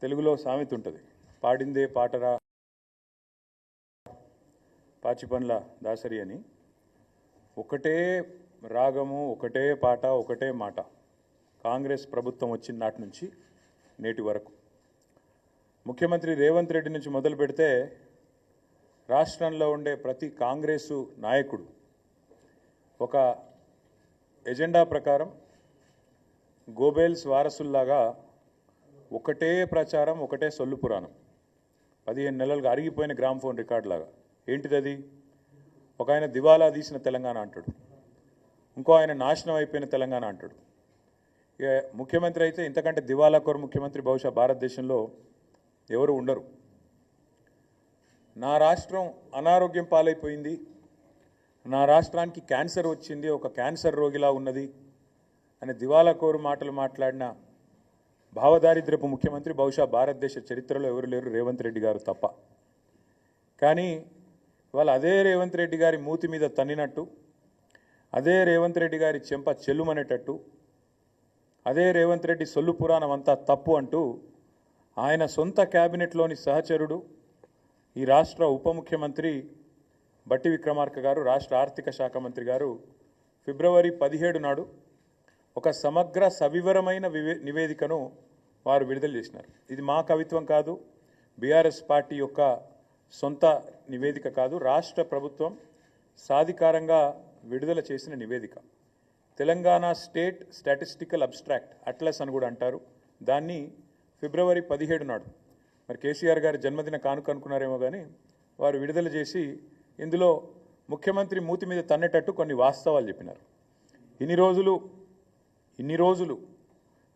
తెలుగులో సామెత ఉంటుంది, పాడిందే పాటరా పాచిపండ్ల దాసరి అని. ఒకటే రాగము, ఒకటే పాట, ఒకటే మాట కాంగ్రెస్ ప్రభుత్వం వచ్చిన నాటి నుంచి నేటి వరకు. ముఖ్యమంత్రి రేవంత్ రెడ్డి నుంచి మొదలు పెడితే రాష్ట్రంలో ఉండే ప్రతి కాంగ్రెసు నాయకుడు ఒక ఎజెండా ప్రకారం గోబెల్స్ వారసుల్లాగా ఒకటే ప్రచారం, ఒకటే సొల్లు పురాణం. 15 నెలలుగా అరిగిపోయిన గ్రామ్ఫోన్ రికార్డ్ లాగా. ఏంటిది అది? ఒక ఆయన దివాలా తీసిన తెలంగాణ అంటాడు, ఇంకో ఆయన నాశనం అయిపోయిన తెలంగాణ అంటాడు. ఇక ముఖ్యమంత్రి అయితే ఇంతకంటే దివాలాకోరు ముఖ్యమంత్రి బహుశా భారతదేశంలో ఎవరు ఉండరు. నా రాష్ట్రం అనారోగ్యం పాలైపోయింది, నా రాష్ట్రానికి క్యాన్సర్ వచ్చింది, ఒక క్యాన్సర్ రోగిలా ఉన్నది అని దివాలాకోరు మాటలు మాట్లాడిన భావదారిద్రపు ముఖ్యమంత్రి బహుశా భారతదేశ చరిత్రలో ఎవరు లేరు, రేవంత్ రెడ్డి గారు తప్ప. కానీ ఇవాళ అదే రేవంత్ రెడ్డి గారి మూతి మీద తన్నినట్టు, అదే రేవంత్ రెడ్డి గారి చెంప చెల్లుమనేటట్టు, అదే రేవంత్ రెడ్డి సొల్లు పురాణం అంతా తప్పు అంటూ ఆయన సొంత క్యాబినెట్లోని సహచరుడు, ఈ రాష్ట్ర ఉప ముఖ్యమంత్రి బట్టి విక్రమార్క గారు, రాష్ట్ర ఆర్థిక శాఖ మంత్రి గారు ఫిబ్రవరి 17 నాడు ఒక సమగ్ర సవివరమైన నివేదికను వారు విడుదల చేసినారు. ఇది మా కవిత్వం కాదు, బీఆర్ఎస్ పార్టీ యొక్క సొంత నివేదిక కాదు, రాష్ట్ర ప్రభుత్వం సాధికారంగా విడుదల చేసిన నివేదిక. Telangana state statistical abstract, atlas అని కూడా అంటారు. దాన్ని ఫిబ్రవరి 17 నాడు, మరి కేసీఆర్ గారి జన్మదిన కానుక అనుకున్నారేమో కానీ, వారు విడుదల చేసి ఇందులో ముఖ్యమంత్రి మూతి మీద తన్నేటట్టు కొన్ని వాస్తవాలు చెప్పినారు. ఇన్ని రోజులు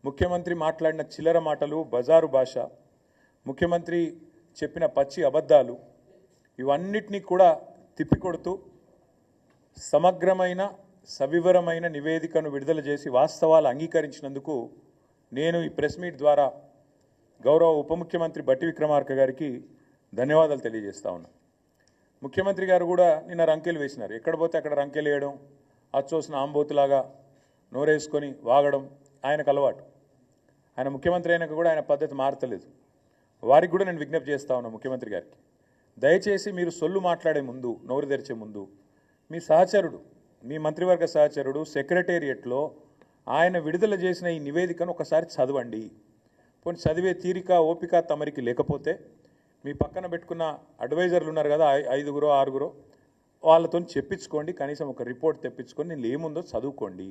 ముఖ్యమంత్రి మాట్లాడిన చిల్లర మాటలు, బజారు భాష, ముఖ్యమంత్రి చెప్పిన పచ్చి అబద్ధాలు, ఇవన్నిటినీ కూడా తిప్పికొడుతూ సమగ్రమైన సవివరమైన నివేదికను విడుదల చేసి వాస్తవాలు అంగీకరించినందుకు నేను ఈ ప్రెస్ మీట్ ద్వారా గౌరవ ఉప ముఖ్యమంత్రి బట్టి విక్రమార్క గారికి ధన్యవాదాలు తెలియజేస్తా ఉన్నా. ముఖ్యమంత్రి గారు కూడా నిన్న రంకెలు వేసినారు. ఎక్కడ పోతే అక్కడ రంకెలు వేయడం, అచ్చోసిన ఆంబోతులాగా నోరేసుకొని వాగడం ఆయనకు అలవాటు. ఆయన ముఖ్యమంత్రి అయినాక కూడా ఆయన పద్ధతి మారతలేదు. వారికి కూడా నేను విజ్ఞప్తి చేస్తా ఉన్నా ముఖ్యమంత్రి గారికి, దయచేసి మీరు సొల్లు మాట్లాడే ముందు, నోరు తెరిచే ముందు మీ సహచరుడు, మీ మంత్రివర్గ సహచరుడు సెక్రటేరియట్లో ఆయన విడుదల చేసిన ఈ నివేదికను ఒకసారి చదవండి. పోనీ చదివే తీరిక, ఓపిక తమరికి లేకపోతే మీ పక్కన పెట్టుకున్న అడ్వైజర్లు ఉన్నారు కదా, 5గురో 6గురో, వాళ్ళతో చెప్పించుకోండి. కనీసం ఒక రిపోర్ట్ తెప్పించుకొని నేను ఏముందో చదువుకోండి.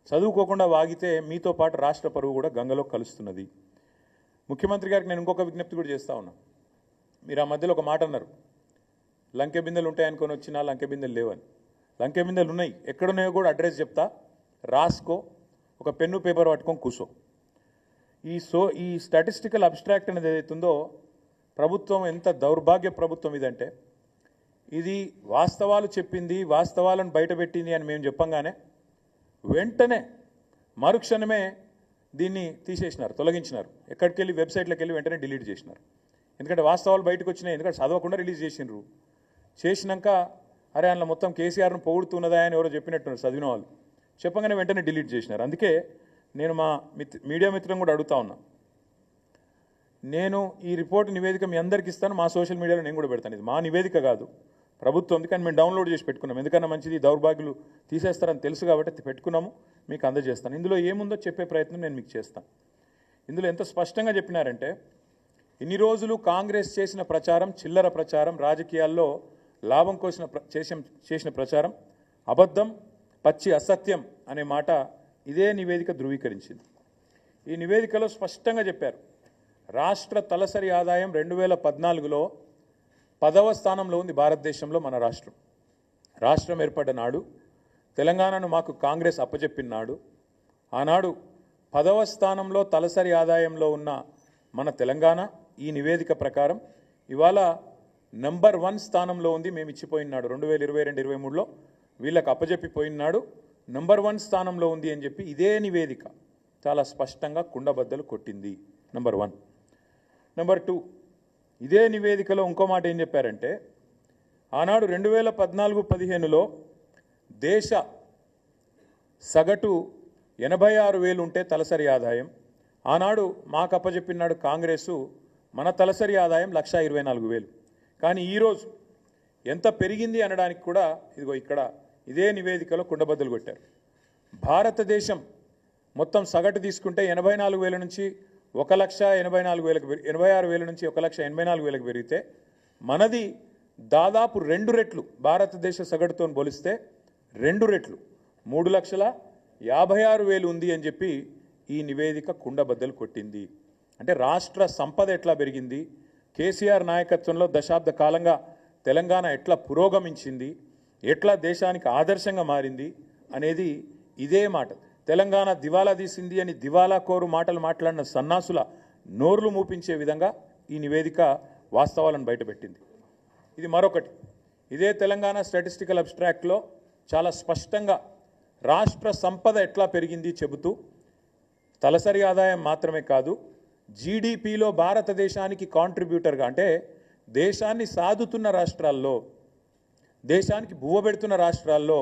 చదువుకోకుండా వాగితే మీతో పాటు రాష్ట్ర పరువు కూడా గంగలో కలుస్తున్నది. ముఖ్యమంత్రి గారికి నేను ఇంకొక విజ్ఞప్తి కూడా చేస్తా ఉన్నా. మీరు ఆ మధ్యలో ఒక మాట అన్నారు, లంకె బిందెలు ఉంటాయనుకొని వచ్చినా లంకె బిందెలు లేవని. లంకె బిందెలు ఉన్నాయి, ఎక్కడున్నాయో కూడా అడ్రస్ చెప్తా, రాసుకో, ఒక పెన్ను పేపర్ పట్టుకొని కూర్చో. ఈ స్టాటిస్టికల్ అబ్స్ట్రాక్ట్ అనేది ఏదైతుందో, ప్రభుత్వం ఎంత దౌర్భాగ్య ప్రభుత్వం ఇదంటే, ఇది వాస్తవాలు చెప్పింది, వాస్తవాలను బయటపెట్టింది అని మేము చెప్పంగానే వెంటనే మరుక్షణమే దీన్ని తీసేసినారు, తొలగించినారు. ఎక్కడికి వెళ్ళి వెబ్సైట్లోకి వెళ్ళి వెంటనే డిలీట్ చేసినారు. ఎందుకంటే వాస్తవాలు బయటకు వచ్చినాయి, ఎందుకంటే చదవకుండా రిలీజ్ చేసినారు. చేసినాక అరే అందులో మొత్తం కేసీఆర్ను పొగుడుతున్నదా అని ఎవరో చెప్పినట్టున్నారు చదివిన వాళ్ళు, చెప్పగానే వెంటనే డిలీట్ చేసినారు. అందుకే నేను మా మీడియా మిత్రులను కూడా అడుగుతా ఉన్నా, నేను ఈ రిపోర్ట్ నివేదిక మీ అందరికీ ఇస్తాను, మా సోషల్ మీడియాలో నేను కూడా పెడతాను. ఇది మా నివేదిక కాదు, ప్రభుత్వం, కానీ మేము డౌన్లోడ్ చేసి పెట్టుకున్నాం. ఎందుకన్నా మంచిది, దౌర్భాగ్యులు తీసేస్తారని తెలుసు కాబట్టి పెట్టుకున్నాము, మీకు అందజేస్తాను. ఇందులో ఏముందో చెప్పే ప్రయత్నం నేను మీకు చేస్తాను. ఇందులో ఎంత స్పష్టంగా చెప్పినారంటే, ఇన్ని రోజులు కాంగ్రెస్ చేసిన ప్రచారం చిల్లర ప్రచారం, రాజకీయాల్లో లాభం కోసం చేసిన ప్రచారం అబద్ధం, పచ్చి అసత్యం అనే మాట ఇదే నివేదిక ధృవీకరించింది. ఈ నివేదికలో స్పష్టంగా చెప్పారు, రాష్ట్ర తలసరి ఆదాయం 2014లో 10వ స్థానంలో ఉంది భారతదేశంలో మన రాష్ట్రం. రాష్ట్రం ఏర్పడ్డ నాడు, తెలంగాణను మాకు కాంగ్రెస్ అప్పచెప్పిన నాడు, ఆనాడు 10వ స్థానంలో తలసరి ఆదాయంలో ఉన్న మన తెలంగాణ ఈ నివేదిక ప్రకారం ఇవాళ నంబర్ 1 స్థానంలో ఉంది. మేము ఇచ్చిపోయినాడు 2022-23లో వీళ్ళకి అప్పచెప్పిపోయినాడు, నంబర్ 1 స్థానంలో ఉంది అని చెప్పి ఇదే నివేదిక చాలా స్పష్టంగా కుండబద్దలు కొట్టింది. నంబర్ 1. నంబర్ 2, ఇదే నివేదికలో ఇంకో మాట ఏం చెప్పారంటే, ఆనాడు 2014-15లో దేశ సగటు 86,000 ఉంటే తలసరి ఆదాయం, ఆనాడు మాకు అప్పచెప్పినాడు కాంగ్రెసు మన తలసరి ఆదాయం 1,24,000. కానీ ఈరోజు ఎంత పెరిగింది అనడానికి కూడా ఇదిగో ఇక్కడ ఇదే నివేదికలో కుండబద్దలు కొట్టారు. భారతదేశం మొత్తం సగటు తీసుకుంటే 84,000 నుంచి 1,84,000 86,000 నుంచి 1,84,000 పెరిగితే మనది దాదాపు 2 రెట్లు భారతదేశ సగటుతో పోలిస్తే 2 రెట్లు 3,56,000 ఉంది అని చెప్పి ఈ నివేదిక కుండబద్దలు కొట్టింది. అంటే రాష్ట్ర సంపద ఎట్లా పెరిగింది, కేసీఆర్ నాయకత్వంలో దశాబ్ద కాలంగా తెలంగాణ ఎట్లా పురోగమించింది, ఎట్లా దేశానికి ఆదర్శంగా మారింది అనేది ఇదే మాట. తెలంగాణ దివాలా తీసింది అని దివాలా కోరు మాటలు మాట్లాడిన సన్నాసుల నోర్లు మూపించే విధంగా ఈ నివేదిక వాస్తవాలను బయటపెట్టింది. ఇది మరొకటి, ఇదే తెలంగాణ స్టాటిస్టికల్ అబ్స్ట్రాక్ట్లో చాలా స్పష్టంగా రాష్ట్ర సంపద ఎట్లా పెరిగింది చెబుతూ తలసరి ఆదాయం మాత్రమే కాదు, జీడిపిలో భారతదేశానికి కాంట్రిబ్యూటర్గా అంటే దేశాన్ని సాదుతున్న రాష్ట్రాల్లో, దేశానికి బువ్వబెడుతున్న రాష్ట్రాల్లో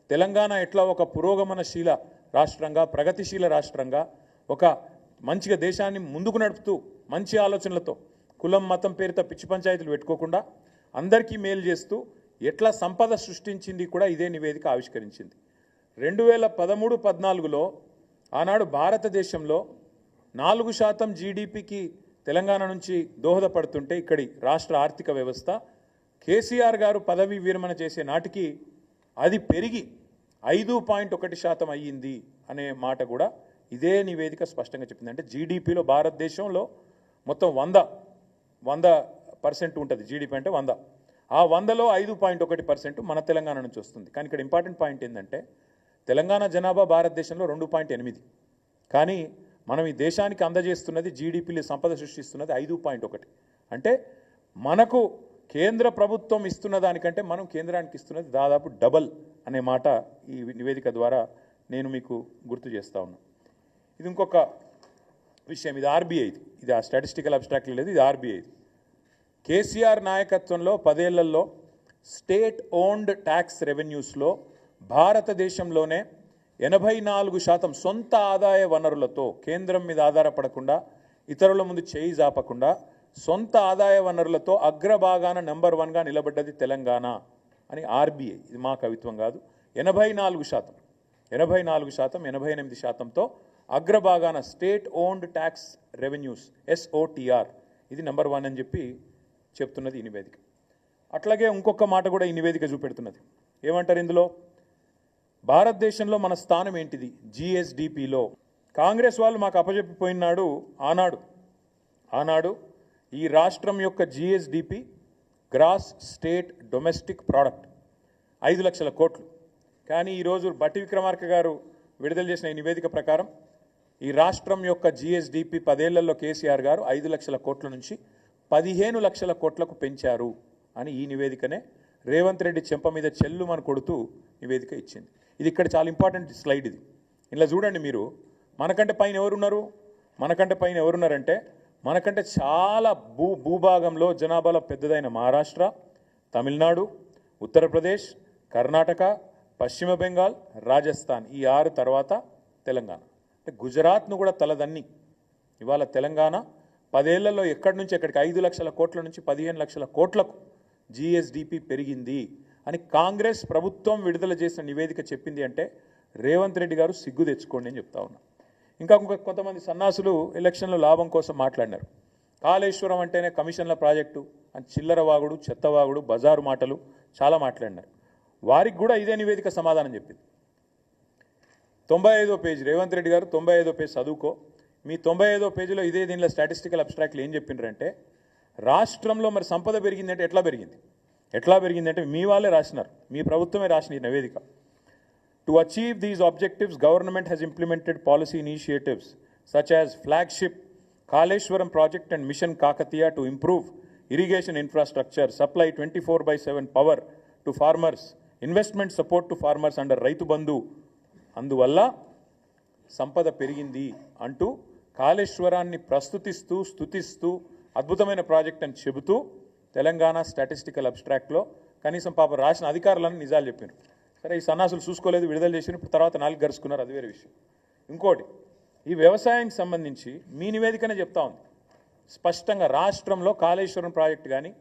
తెలంగాణ ఎట్లా ఒక పురోగమనశీల రాష్ట్రంగా, ప్రగతిశీల రాష్ట్రంగా, ఒక మంచిగా దేశాన్ని ముందుకు నడుపుతూ మంచి ఆలోచనలతో కులం మతం పేరుతో పిచ్చి పంచాయతీలు పెట్టుకోకుండా అందరికీ మేలు చేస్తూ ఎట్లా సంపద సృష్టించింది కూడా ఇదే నివేదిక ఆవిష్కరించింది. 2013-14లో ఆనాడు భారతదేశంలో 4% జీడిపికి తెలంగాణ నుంచి దోహదపడుతుంటే ఇక్కడి రాష్ట్ర ఆర్థిక వ్యవస్థ కేసీఆర్ గారు పదవి విరమణ చేసే నాటికి అది పెరిగి 5.1% అయ్యింది అనే మాట కూడా ఇదే నివేదిక స్పష్టంగా చెప్పింది. అంటే జీడిపిలో భారతదేశంలో మొత్తం 100% ఉంటుంది. జీడిపి అంటే 100, ఆ 100లో 5.1% మన తెలంగాణ నుంచి వస్తుంది. కానీ ఇక్కడ ఇంపార్టెంట్ పాయింట్ ఏంటంటే తెలంగాణ జనాభా భారతదేశంలో 2.8, కానీ మనం ఈ దేశానికి అందజేస్తున్నది జీడిపిలో సంపద సృష్టిస్తున్నది 5.1. అంటే మనకు కేంద్ర ప్రభుత్వం ఇస్తున్న దానికంటే మనం కేంద్రానికి ఇస్తున్నది దాదాపు డబల్ అనే మాట ఈ నివేదిక ద్వారా నేను మీకు గుర్తు చేస్తా ఉన్నా. ఇది ఇంకొక విషయం, ఇది ఆర్బీఐది, ఇది ఆ స్టాటిస్టికల్ అబ్స్ట్రాక్ట్ లేదు, ఇది ఆర్బీఐది. కేసీఆర్ నాయకత్వంలో 10 ఏళ్లలో స్టేట్ ఓన్డ్ ట్యాక్స్ రెవెన్యూస్లో భారతదేశంలోనే 84% సొంత ఆదాయ వనరులతో, కేంద్రం మీద ఆధారపడకుండా, ఇతరుల ముందు చేయి జాపకుండా సొంత ఆదాయ వనరులతో అగ్రభాగాన నెంబర్ 1గా నిలబడ్డది తెలంగాణ అని ఆర్బీఐ, ఇది మా కవిత్వం కాదు. 84%, 88%తో అగ్రభాగాన state owned tax revenues SOTR, ఇది నెంబర్ 1 అని చెప్పి చెప్తున్నది ఈ నివేదిక. అట్లాగే ఇంకొక మాట కూడా ఈ నివేదిక చూపెడుతున్నది. ఏమంటారు ఇందులో, భారతదేశంలో మన స్థానం ఏంటిది GSDPలో. కాంగ్రెస్ వాళ్ళు మాకు అప్పచెప్పిపోయినాడు ఆనాడు ఈ రాష్ట్రం యొక్క GSDP gross state domestic product 5 లక్షల కోట్లు. కానీ ఈరోజు బట్టి విక్రమార్క గారు విడుదల చేసిన ఈ నివేదిక ప్రకారం ఈ రాష్ట్రం యొక్క GSDP 10 ఏళ్లలో కేసీఆర్ గారు 5 లక్షల కోట్ల నుంచి 15 లక్షల కోట్లకు పెంచారు అని ఈ నివేదికనే రేవంత్ రెడ్డి చెంప మీద చెల్లుమని కొడుతూ నివేదిక ఇచ్చింది. ఇది ఇక్కడ చాలా ఇంపార్టెంట్ స్లైడ్. ఇది ఇలా చూడండి మీరు, మనకంటే పైన ఎవరున్నారంటే మనకంటే చాలా భూభాగంలో జనాభాలో పెద్దదైన మహారాష్ట్ర, తమిళనాడు, ఉత్తరప్రదేశ్, కర్ణాటక, పశ్చిమ బెంగాల్, రాజస్థాన్, ఈ 6 తర్వాత తెలంగాణ. అంటే గుజరాత్ను కూడా తలదన్ని ఇవాళ తెలంగాణ 10 ఏళ్లలో ఎక్కడి నుంచి ఎక్కడికి 5 లక్షల కోట్ల నుంచి 15 లక్షల కోట్లకు GSDP పెరిగింది అని కాంగ్రెస్ ప్రభుత్వం విడుదల చేసిన నివేదిక చెప్పింది. అంటే రేవంత్ రెడ్డి గారు సిగ్గు తెచ్చుకోండి అని చెప్తా ఉన్నా. ఇంకా కొంతమంది సన్నాసులు ఎలక్షన్లో లాభం కోసం మాట్లాడినారు. కాళేశ్వరం అంటేనే కమిషన్ల ప్రాజెక్టు అని చిల్లర వాగుడు, చెత్తవాగుడు, బజారు మాటలు చాలా మాట్లాడినారు. వారికి కూడా ఇదే నివేదిక సమాధానం చెప్పింది. 95వ పేజీ, రేవంత్ రెడ్డి గారు 95వ పేజీ చదువుకో. మీ 95వ పేజీలో ఇదే దీనిలో స్టాటిస్టికల్ అబ్స్ట్రాక్ట్లు ఏం చెప్పిండ్రంటే రాష్ట్రంలో మరి సంపద పెరిగిందంటే ఎట్లా పెరిగిందంటే మీ వాళ్ళే రాసినారు, మీ ప్రభుత్వమే రాసిన ఈ నివేదిక. To achieve these objectives, government has implemented policy initiatives such as flagship Kaleshwaram project and Mission Kakatiya to improve irrigation infrastructure, supply 24/7 power to farmers, investment support to farmers under Raitu Bandhu. అందువల్ల సంపద పెరిగింది అంటూ కాళేశ్వరాన్ని ప్రస్తుతిస్తూ స్తుతిస్తూ అద్భుతమైన project అని చెబుతూ Telangana statistical అబ్స్ట్రాక్ట్లో కనీసం పాప రాసిన అధికారులను నిజాలు చెప్పారు. సరే, ఈ సన్నాసులు చూసుకోలేదు, విడుదల చేసిన తర్వాత 4 గరుచుకున్నారు, అది వేరే విషయం. ఇంకోటి, ఈ వ్యవసాయానికి సంబంధించి మీ నివేదికనే చెప్తా ఉంది స్పష్టంగా రాష్ట్రంలో కాళేశ్వరం ప్రాజెక్టు కానీ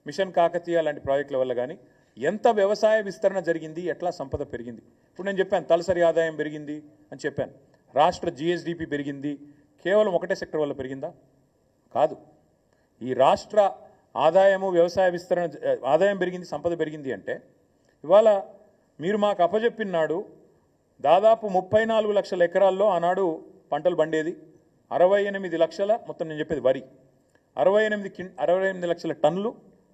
మిషన్ కాకతీయ లాంటి ప్రాజెక్టుల వల్ల కానీ ఎంత వ్యవసాయ విస్తరణ జరిగింది, ఎట్లా సంపద పెరిగింది. ఇప్పుడు నేను చెప్పాను తలసరి ఆదాయం పెరిగింది అని చెప్పాను, రాష్ట్ర జిఎస్డిపి పెరిగింది. కేవలం ఒకటే సెక్టర్ వల్ల పెరిగిందా? కాదు. ఈ రాష్ట్ర ఆదాయము వ్యవసాయ విస్తరణ ఆదాయం పెరిగింది, సంపద పెరిగింది అంటే ఇవాళ మీరు మాకు అప్పజెప్పినాడు దాదాపు 34 లక్షల ఎకరాల్లో ఆనాడు పంటలు పండేది, 68 లక్షల మొత్తం నేను చెప్పేది వరి, 68 లక్షల టన్నులు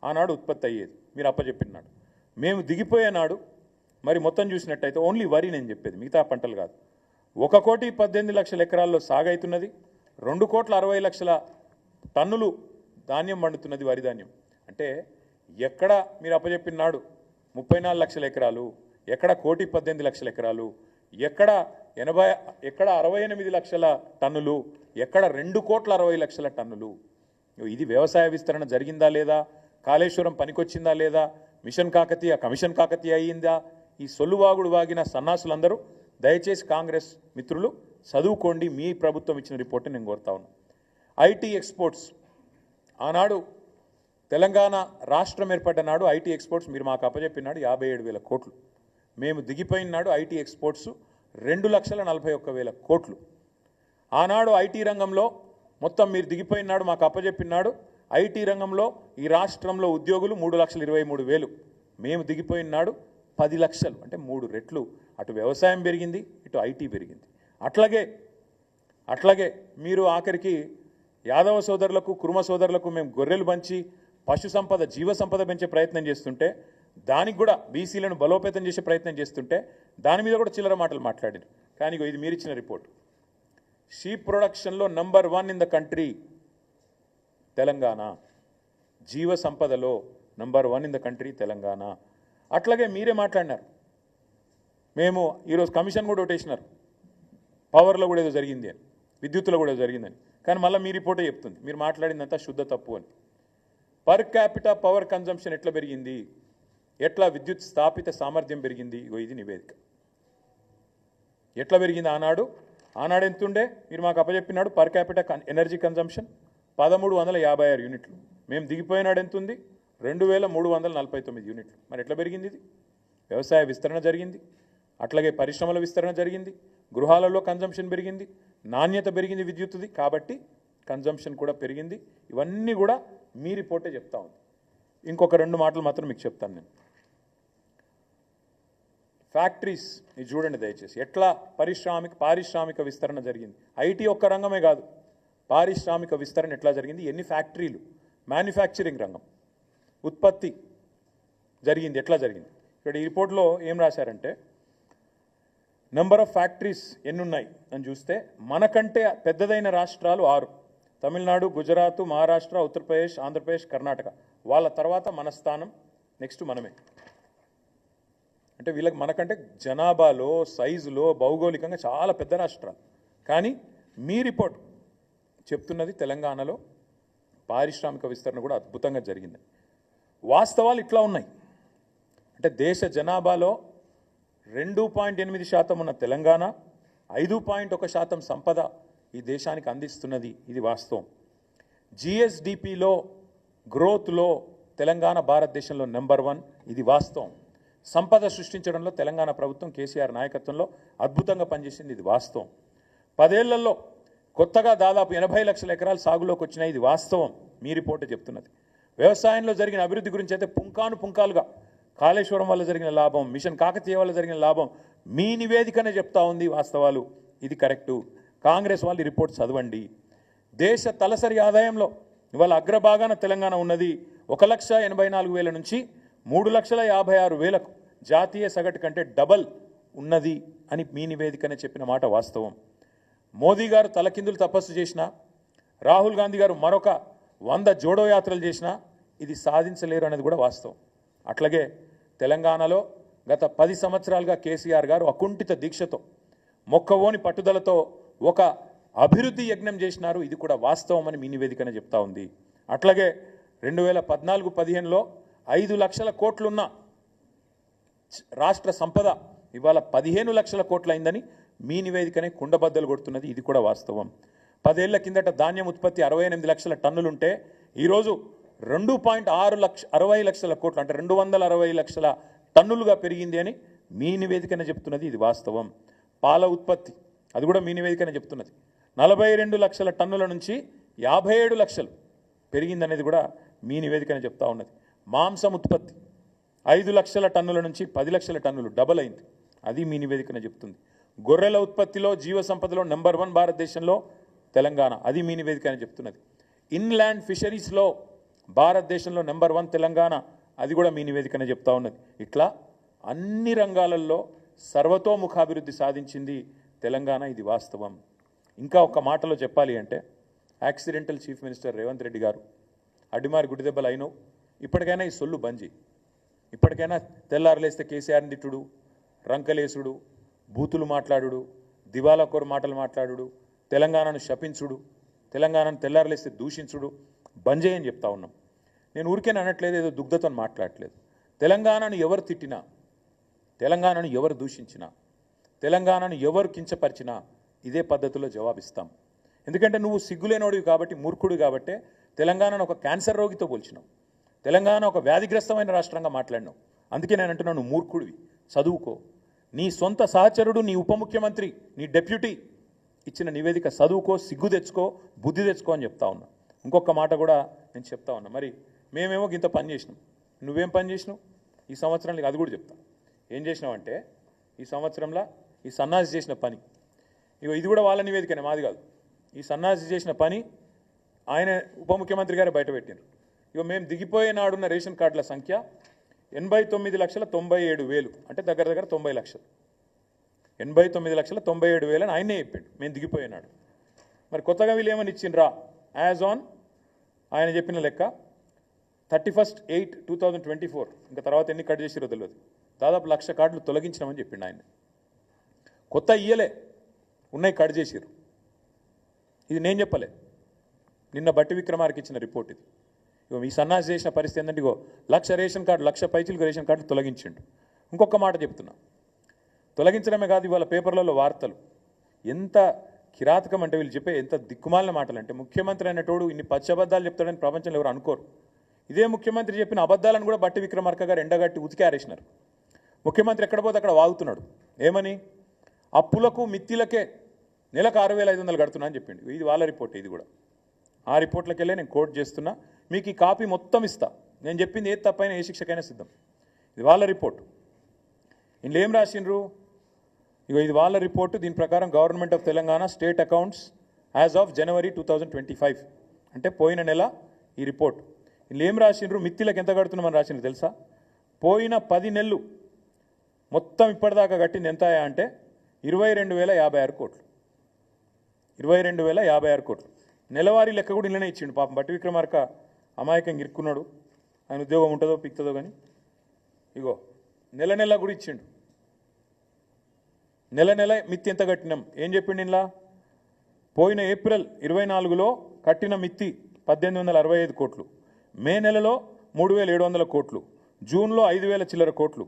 ఆనాడు ఉత్పత్తి అయ్యేది మీరు అప్పజెప్పినాడు. మేము దిగిపోయేనాడు మరి మొత్తం చూసినట్టయితే ఓన్లీ వరి నేను చెప్పేది, మిగతా పంటలు కాదు, 1,18,00,000 ఎకరాల్లో సాగైతున్నది, 2,60,00,000 టన్నులు ధాన్యం పండుతున్నది, వరి ధాన్యం. అంటే ఎక్కడ మీరు అప్పజెప్పినాడు 34 లక్షల ఎకరాలు, ఎక్కడ 1,18,00,000 ఎకరాలు, ఎక్కడ 68 లక్షల టన్నులు, ఎక్కడ 2,60,00,000 టన్నులు. ఇది వ్యవసాయ విస్తరణ జరిగిందా లేదా, కాళేశ్వరం పనికొచ్చిందా లేదా, మిషన్ కాకతీయ కమిషన్ కాకతీయ అయ్యిందా? ఈ సొల్లువాగుడు వాగిన సన్నాసులందరూ దయచేసి కాంగ్రెస్ మిత్రులు చదువుకోండి, మీ ప్రభుత్వం ఇచ్చిన రిపోర్ట్ నేను కోరుతా ఉన్నాను. ఐటీ ఎక్స్పోర్ట్స్ ఆనాడు తెలంగాణ రాష్ట్రం ఏర్పడ్డ నాడు ఐటీ ఎక్స్పోర్ట్స్ మీరు మాకు అప్పచెప్పినాడు 57,000 కోట్లు, మేము దిగిపోయినాడు ఐటీ ఎక్స్పోర్ట్స్ 2,41,000 కోట్లు. ఆనాడు ఐటీ రంగంలో మొత్తం మీరు దిగిపోయినాడు మాకు అప్పచెప్పినాడు ఐటీ రంగంలో ఈ రాష్ట్రంలో ఉద్యోగులు 3,23,000, మేము దిగిపోయినాడు 10 లక్షలు, అంటే 3 రెట్లు. అటు వ్యవసాయం పెరిగింది, ఇటు ఐటీ పెరిగింది. అట్లాగే మీరు ఆఖరికి యాదవ సోదరులకు కుర్మ సోదరులకు మేము గొర్రెలు పంచి పశు సంపద జీవ సంపద పెంచే ప్రయత్నం చేస్తుంటే, దానికి కూడా బీసీలను బలోపేతం చేసే ప్రయత్నం చేస్తుంటే దాని మీద కూడా చిల్లర మాటలు మాట్లాడారు. కానీ ఇది మీరు ఇచ్చిన రిపోర్ట్, షీప్ ప్రొడక్షన్లో number 1 in the country Telangana, జీవ సంపదలో number 1 in the country Telangana. అట్లాగే మీరే మాట్లాడినారు, మేము ఈరోజు కమిషన్ కూడా ఒకటేసినారు, పవర్లో కూడా ఏదో జరిగింది అని, విద్యుత్తులో కూడా జరిగిందని. కానీ మళ్ళీ మీ రిపోర్టే చెప్తుంది మీరు మాట్లాడిందంతా శుద్ధ తప్పు అని. పర్ క్యాపిటా పవర్ కన్జంప్షన్ ఎట్లా పెరిగింది, ఎట్లా విద్యుత్ స్థాపిత సామర్థ్యం పెరిగింది, ఇది నివేదిక. ఎట్లా పెరిగింది ఆనాడు ఎంతుండే మీరు మాకు అప్పచెప్పినాడు పర్ క్యాపిటా ఎనర్జీ కన్జంప్షన్ 1,356 యూనిట్లు, మేము దిగిపోయినాడు ఎంతుంది 2,349 యూనిట్లు. మరి ఎట్లా పెరిగింది? ఇది వ్యవసాయ విస్తరణ జరిగింది, అట్లాగే పరిశ్రమల విస్తరణ జరిగింది, గృహాలలో కన్జంప్షన్ పెరిగింది, నాణ్యత పెరిగింది విద్యుత్తుది, కాబట్టి కన్జంప్షన్ కూడా పెరిగింది. ఇవన్నీ కూడా మీ రిపోర్టే చెప్తా ఉంది. ఇంకొక 2 మాటలు మాత్రం మీకు చెప్తాను నేను. ఫ్యాక్టరీస్ ఇది చూడండి దయచేసి, ఎట్లా పారిశ్రామిక విస్తరణ జరిగింది. ఐటీ ఒక్క రంగమే కాదు, పారిశ్రామిక విస్తరణ ఎట్లా జరిగింది, ఎన్ని ఫ్యాక్టరీలు, మ్యానుఫ్యాక్చరింగ్ రంగం, ఉత్పత్తి జరిగింది, ఎట్లా జరిగింది. ఇక్కడ ఈ రిపోర్ట్లో ఏం రాశారంటే నెంబర్ ఆఫ్ ఫ్యాక్టరీస్ ఎన్ని ఉన్నాయి అని చూస్తే మనకంటే పెద్దదైన రాష్ట్రాలు 6, తమిళనాడు, గుజరాత్, మహారాష్ట్ర, ఉత్తరప్రదేశ్, ఆంధ్రప్రదేశ్, కర్ణాటక. వాళ్ళ తర్వాత మన స్థానం, నెక్స్ట్ మనమే. అంటే వీళ్ళకి మనకంటే జనాభాలో సైజులో భౌగోళికంగా చాలా పెద్ద రాష్ట్రాలు. కానీ మీ రిపోర్ట్ చెప్తున్నది తెలంగాణలో పారిశ్రామిక విస్తరణ కూడా అద్భుతంగా జరిగింది. వాస్తవాలు ఇట్లా ఉన్నాయి. అంటే దేశ జనాభాలో 2.8% ఉన్న తెలంగాణ 5.1% సంపద ఈ దేశానికి అందిస్తున్నది, ఇది వాస్తవం. జిఎస్డిపిలో గ్రోత్లో తెలంగాణ భారతదేశంలో నెంబర్ 1, ఇది వాస్తవం. సంపద సృష్టించడంలో తెలంగాణ ప్రభుత్వం కేసీఆర్ నాయకత్వంలో అద్భుతంగా పనిచేసింది, ఇది వాస్తవం. 10 ఏళ్లలో కొత్తగా దాదాపు 80 లక్షల ఎకరాలు సాగులోకి వచ్చినాయి, ఇది వాస్తవం. మీ రిపోర్ట్ చెప్తున్నది. వ్యవసాయంలో జరిగిన అభివృద్ధి గురించి అయితే పుంకానుగా కాళేశ్వరం వల్ల జరిగిన లాభం, మిషన్ కాకతీయ వల్ల జరిగిన లాభం మీ నివేదికనే చెప్తా ఉంది, వాస్తవాలు, ఇది కరెక్టు. కాంగ్రెస్ వాళ్ళు రిపోర్ట్ చదవండి. దేశ తలసరి ఆదాయంలో ఇవాళ అగ్రభాగాన తెలంగాణ ఉన్నది. 1,84,000 నుంచి 3,56,000 జాతీయ సగటు కంటే డబల్ ఉన్నది అని మీ నివేదికనే చెప్పిన మాట వాస్తవం. మోదీ గారు తలకిందులు తపస్సు చేసినా, రాహుల్ గాంధీ గారు మరొక 100 జోడో యాత్రలు చేసినా ఇది సాధించలేరు అనేది కూడా వాస్తవం. అట్లాగే తెలంగాణలో గత 10 సంవత్సరాలుగా కేసీఆర్ గారు అకుంఠిత దీక్షతో మొక్కవోని పట్టుదలతో ఒక అభివృద్ధి యజ్ఞం చేసినారు, ఇది కూడా వాస్తవం అని మీ నివేదికనే చెప్తా ఉంది. అట్లాగే 2014-15లో 5 లక్షల కోట్లున్న రాష్ట్ర సంపద ఇవాళ 15 లక్షల కోట్లు అయిందని మీ నివేదికనే కుండబద్దలు కొడుతున్నది. ఇది కూడా వాస్తవం. 10 ఏళ్ల కిందట ధాన్యం ఉత్పత్తి 68 లక్షల టన్నులుంటే ఈరోజు 2.60 లక్షల కోట్లు అంటే 260 లక్షల టన్నులుగా పెరిగింది అని మీ నివేదికనే చెప్తున్నది. ఇది వాస్తవం. పాల ఉత్పత్తి అది కూడా మీ నివేదికనే చెప్తున్నది. 42 లక్షల టన్నుల నుంచి 57 లక్షలు పెరిగిందనేది కూడా మీ నివేదికనే చెప్తా ఉన్నది. మాంసం ఉత్పత్తి 5 లక్షల టన్నుల నుంచి 10 లక్షల టన్నులు డబల్ అయింది. అది మీ నివేదికనే చెప్తుంది. గొర్రెల ఉత్పత్తిలో జీవ సంపదలో నెంబర్ 1 భారతదేశంలో తెలంగాణ. అది మీ నివేదికనే చెప్తున్నది. ఇన్లాండ్ ఫిషరీస్లో భారతదేశంలో నెంబర్ 1 తెలంగాణ. అది కూడా మీ నివేదికనే చెప్తా ఉన్నది. ఇట్లా అన్ని రంగాలలో సర్వతోముఖాభివృద్ధి సాధించింది తెలంగాణ. ఇది వాస్తవం. ఇంకా ఒక్క మాటలో చెప్పాలి అంటే accidental chief minister Revanth Reddy గారు అడ్డిమారి గుడిదెబ్బలు అయినవు. ఇప్పటికైనా ఈ సొల్లు బంజి. ఇప్పటికైనా తెల్లారలేస్తే కేసీఆర్ని తిట్టుడు, రంకలేసుడు, బూతులు మాట్లాడుడు, దివాలాకోరు మాటలు మాట్లాడుడు, తెలంగాణను శపించుడు, తెలంగాణను తెల్లారలేస్తే దూషించుడు బంజే అని చెప్తా ఉన్నాం. నేను ఊరికే అనట్లేదు, ఏదో దుగ్ధతో మాట్లాడట్లేదు. తెలంగాణను ఎవరు తిట్టినా, తెలంగాణను ఎవరు దూషించినా, తెలంగాణను ఎవరు కించపరిచినా ఇదే పద్ధతిలో జవాబిస్తాం. ఎందుకంటే నువ్వు సిగ్గులేనోడివి కాబట్టి, మూర్ఖుడు కాబట్టే తెలంగాణను ఒక క్యాన్సర్ రోగితో పోల్చినావు. తెలంగాణ ఒక వ్యాధిగ్రస్తమైన రాష్ట్రంగా మాట్లాడినావు. అందుకే నేను అంటున్నాను, నువ్వు మూర్ఖుడివి, చదువుకో. నీ సొంత సహచరుడు, నీ ఉప ముఖ్యమంత్రి, నీ డెప్యూటీ ఇచ్చిన నివేదిక చదువుకో, సిగ్గు తెచ్చుకో, బుద్ధి తెచ్చుకో అని చెప్తా ఉన్నా. ఇంకొక మాట కూడా నేను చెప్తా ఉన్నా. మరి మేమేమో ఇంత పని చేసినాం, నువ్వేం పని చేసినావు ఈ సంవత్సరంలో? అది కూడా చెప్తా. ఏం చేసినావంటే ఈ సంవత్సరంలో ఈ సన్నాసి చేసిన పని, ఇగో ఇది కూడా వాళ్ళ నివేదికనే, మాది కాదు. ఈ సన్నాసి చేసిన పని ఆయన ఉప ముఖ్యమంత్రి గారు బయటపెట్టారు. ఇగో మేము దిగిపోయే నాడున్న రేషన్ కార్డుల సంఖ్య 89,97,000 అంటే దగ్గర దగ్గర 90 లక్షలు. 89,97,000 అని ఆయనే చెప్పాడు మేము దిగిపోయినాడు. మరి కొత్తగా వీళ్ళు ఏమని ఇచ్చిండ్రా? యాజ్ ఆన్ ఆయన చెప్పిన లెక్క 31/8/2024, ఇంకా తర్వాత ఎన్ని కట్ చేసిరో తెలియదు, దాదాపు 1,00,000 కార్డులు తొలగించినామని చెప్పిండు ఆయన. కొత్త ఇయ్యలే, ఉన్నాయి కట్ చేసిరు. ఇది నేను చెప్పలే, నిన్న బట్టి విక్రమార్కి ఇచ్చిన రిపోర్ట్ ఇది. ఇగో ఈ సన్నాసి చేసిన పరిస్థితి ఏంటంటే, ఇగో 1,00,000 రేషన్ కార్డు, 1,00,000 పైచీలకు రేషన్ కార్డులు తొలగించిండు. ఇంకొక మాట చెప్తున్నా, తొలగించడమే కాదు, ఇవాళ పేపర్లలో వార్తలు ఎంత కిరాతకం అంటే, వీళ్ళు చెప్పే ఎంత దిక్కుమాలిన మాటలు అంటే, ముఖ్యమంత్రి అనేటోడు ఇన్ని పచ్చబద్దాలు చెప్తాడని ప్రపంచంలో ఎవరు అనుకోరు. ఇదే ముఖ్యమంత్రి చెప్పిన అబద్ధాలను కూడా బట్టి విక్రమార్క గారు ఎండగట్టి ఉతికారేసినారు. ముఖ్యమంత్రి ఎక్కడ పోతే అక్కడ వాగుతున్నాడు. ఏమని? అప్పులకు మిత్తిలకే నెలకు 6,500 కడుతున్నా అని చెప్పిండు. ఇది వాళ్ళ రిపోర్ట్. ఇది కూడా ఆ రిపోర్ట్లకు వెళ్ళే నేను కోట్ చేస్తున్నా. మీకు ఈ కాపీ మొత్తం ఇస్తా. నేను చెప్పింది ఏది తప్పైనా ఏ శిక్షకైనా సిద్ధం. ఇది వాళ్ళ రిపోర్ట్. ఇందులో ఏం రాసిండ్రు? ఇగో ఇది వాళ్ళ రిపోర్టు. దీని ప్రకారం government of Telangana state accounts as of January 2025 అంటే పోయిన నెల ఈ రిపోర్ట్. ఇందులో ఏం రాసిండ్రు? మిత్తిలకు ఎంత కడుతున్నామని రాసిండ్రు తెలుసా? పోయిన 10 నెలలు మొత్తం ఇప్పటిదాకా కట్టింది ఎంత అంటే 22,056 కోట్లు. 22,056 కోట్లు. నెలవారీ లెక్క కూడా ఇళ్ళనే ఇచ్చిండు. పాపం బట్టి విక్రమార్క అమాయకంగా ఇరుక్కున్నాడు. ఆయన ఉద్యోగం ఉంటుందో పిక్తుందో కానీ ఇగో నెల నెల కూడా ఇచ్చిండు. నెల నెల మిత్తి ఎంత కట్టినాం ఏం చెప్పిండు ఇలా? పోయిన ఏప్రిల్ 24లో కట్టిన మిత్తి 1,865 కోట్లు, మే నెలలో 3,700 కోట్లు, జూన్లో 5,000 చిల్లర కోట్లు.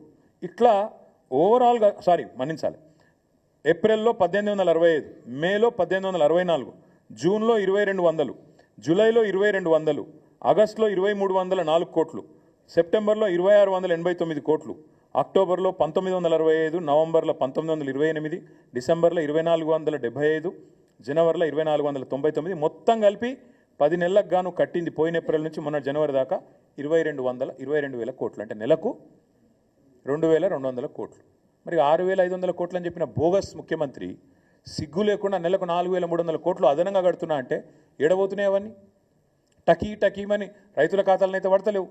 ఇట్లా ఓవరాల్గా మన్నించాలి, ఏప్రిల్లో 1,865, మేలో 1,864, జూన్లో 2,200, జూలైలో 2,200, ఆగస్టులో 2,304 కోట్లు, సెప్టెంబర్లో 2,689 కోట్లు, అక్టోబర్లో 1,965, నవంబర్లో 1,928, డిసెంబర్లో 2,475, జనవరిలో 2,499, మొత్తం కలిపి 10 నెలలకు గాను కట్టింది పోయిన ఏప్రిల్ నుంచి మొన్న జనవరి దాకా 22,000 కోట్లు. అంటే నెలకు 2,200 కోట్లు. మరి 6,500 కోట్లు అని చెప్పిన బోగస్ ముఖ్యమంత్రి సిగ్గు లేకుండా నెలకు 4,300 కోట్లు అదనంగా కడుతున్నా అంటే ఏడబోతున్నాయి అవన్నీ? టకీమని రైతుల ఖాతాలను అయితే పడతలేవు,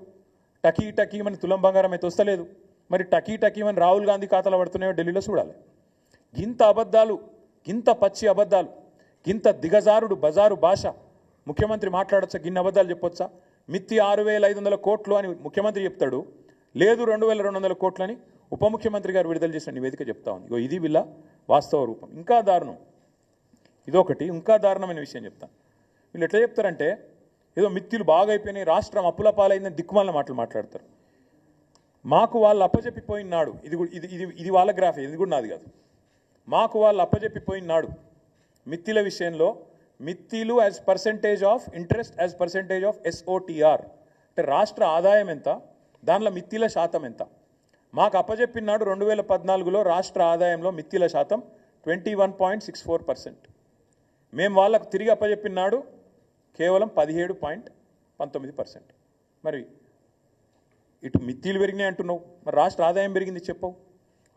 టకీమని తులం బంగారం అయితే వస్తలేదు. మరి టకీమని రాహుల్ గాంధీ ఖాతాలో పడుతున్నాయో ఢిల్లీలో చూడాలి. గింత అబద్ధాలు, గింత పచ్చి అబద్ధాలు, గింత దిగజారుడు బజారు భాష ముఖ్యమంత్రి మాట్లాడొచ్చా? గిన్ని అబద్ధాలు చెప్పొచ్చా? మిత్తి 6,500 కోట్లు అని ముఖ్యమంత్రి చెప్తాడు, లేదు 2,200 కోట్లు అని ఉప ముఖ్యమంత్రి గారు విడుదల చేసిన నివేదిక చెప్తా ఉంది. ఇగో ఇది వీళ్ళ వాస్తవ రూపం. ఇంకా దారుణం ఇదొకటి. ఇంకా దారుణమైన విషయం చెప్తాను. వీళ్ళు ఎట్లా చెప్తారంటే ఏదో మిత్తులు బాగా అయిపోయినాయి, రాష్ట్రం అప్పుల పాలైందని దిక్కుమాలిన మాటలు మాట్లాడతారు. మాకు వాళ్ళు అప్పచెప్పిపోయినాడు. ఇది వాళ్ళ గ్రాఫ్, ఇది కూడా నాది కాదు. మాకు వాళ్ళు అప్పజెప్పిపోయినాడు మిత్తిల విషయంలో మిత్తిలు as percentage of interest as percentage of SOTR అంటే రాష్ట్ర ఆదాయం ఎంత, దానిలో మిత్తిల శాతం ఎంత. మాకు అప్పజెప్పినాడు 2014లో రాష్ట్ర ఆదాయంలో మిత్తిల శాతం 21.64%. మేము వాళ్ళకు తిరిగి అప్పజెప్పినాడు కేవలం 17.19%. మరి ఇటు మిత్తిలు పెరిగినాయి అంటున్నావు, మరి రాష్ట్ర ఆదాయం పెరిగింది చెప్పవు.